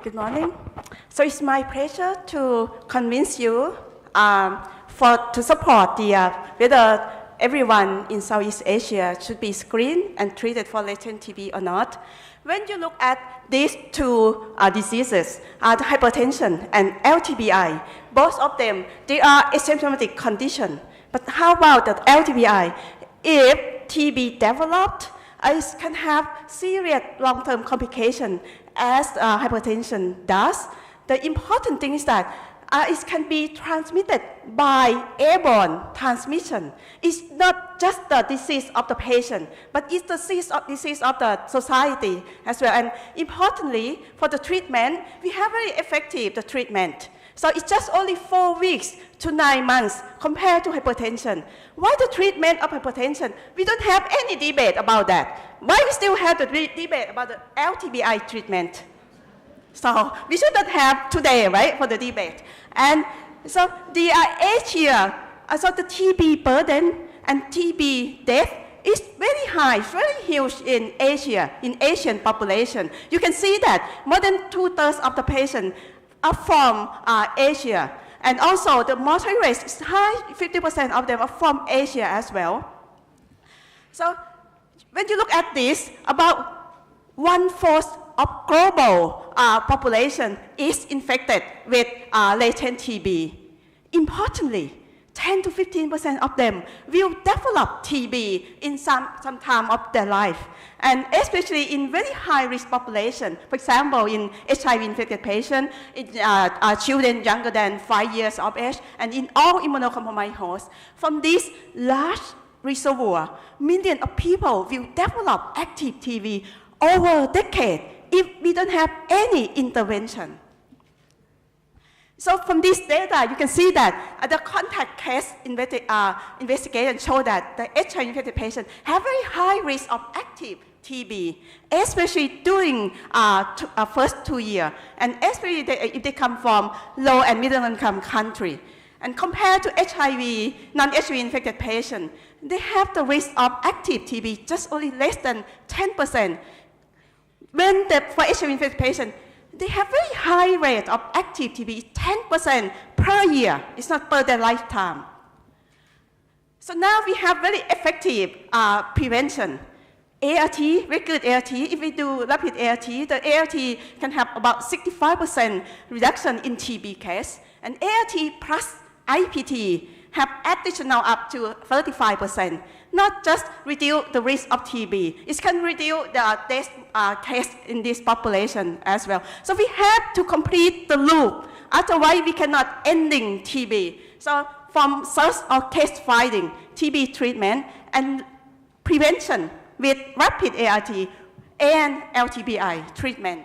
Good morning. So it's my pleasure to convince you to support whether everyone in Southeast Asia should be screened and treated for latent TB or not. When you look at these two diseases, the hypertension and LTBI, both of them, they are asymptomatic conditions. But how about the LTBI? If TB developed, it can have serious long-term complications as hypertension does. The important thing is that it can be transmitted by airborne transmission. It's not just the disease of the patient, but it's the disease of the society as well. And importantly, for the treatment, we have very effective treatment. So it's just only 4 weeks to 9 months compared to hypertension. Why the treatment of hypertension? We don't have any debate about that. Why we still have the debate about the LTBI treatment? So we should not have today, right, for the debate. And so the age here, so the TB burden and TB death is very high, very huge in Asia, in Asian population. You can see that more than 2/3 of the patients are from Asia. And also the mortality rate is high, 50% of them are from Asia as well. So when you look at this, about 1/4 of global population is infected with latent TB. Importantly, 10 to 15% of them will develop TB in some time of their life. And especially in very high-risk population, for example, in HIV-infected patients, in children younger than 5 years of age, and in all immunocompromised hosts. From this large reservoir, millions of people will develop active TB over a decade if we don't have any intervention. So from this data, you can see that the contact case investigation show that the HIV-infected patients have very high risk of active TB, especially during first 2 years, and especially if they come from low and middle income country. And compared to HIV, non-HIV infected patients, they have the risk of active TB just only less than 10%. When for HIV infected patients, they have very high rate of active TB, 10% per year. It's not per their lifetime. So now we have very effective prevention. ART, very good ART. If we do rapid ART, the ART can have about 65% reduction in TB case. And ART plus IPT have additional up to 35%. Not just reduce the risk of TB, it can reduce the death case in this population as well. So we have to complete the loop. Otherwise, we cannot ending TB. So from source of case finding, TB treatment, and prevention with rapid ART and LTBI treatment.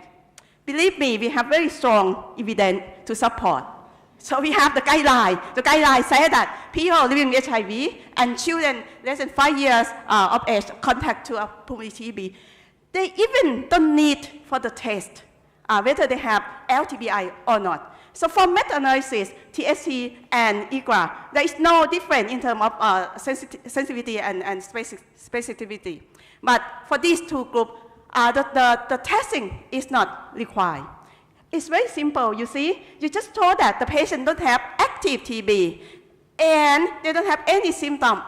Believe me, we have very strong evidence to support. So we have the guideline. The guideline says that people living with HIV and children less than 5 years of age contact to a pulmonary TB, they even don't need for the test whether they have LTBI or not. So for meta-analysis, TSC and IGRA, there is no difference in terms of sensitivity and specificity. But for these two groups, the testing is not required. It's very simple, you see. You just told that the patient don't have active TB and they don't have any symptom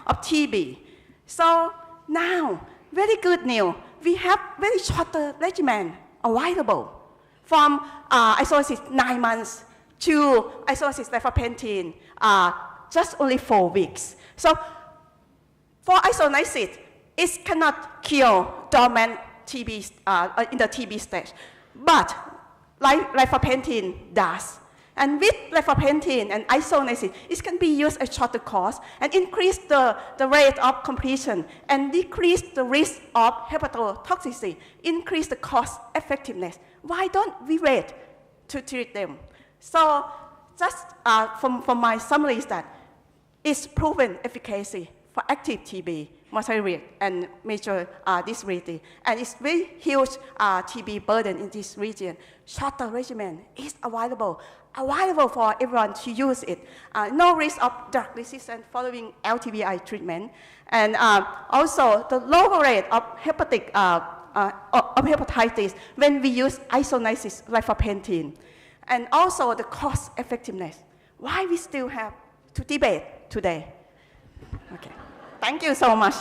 of TB. So now, very good news. We have very shorter regimen available from isolasis 9 months to isolasis rifampicin just only 4 weeks. So for isoniazid, it cannot kill dormant TB in the TB stage. But rifampicin does. And with rifampicin and isoniazid, it can be used as shorter course and increase the rate of completion and decrease the risk of hepatotoxicity, increase the cost effectiveness. Why don't we wait to treat them? So just from my summary is that it's proven efficacy for active TB, mortality rate, and major disability. And it's very huge TB burden in this region. Shorter regimen is available for everyone to use it. No risk of drug resistance following LTBI treatment. And also the lower rate of hepatic of hepatitis when we use isoniazid rifapentine. And also the cost effectiveness. Why we still have to debate today? Okay, thank you so much.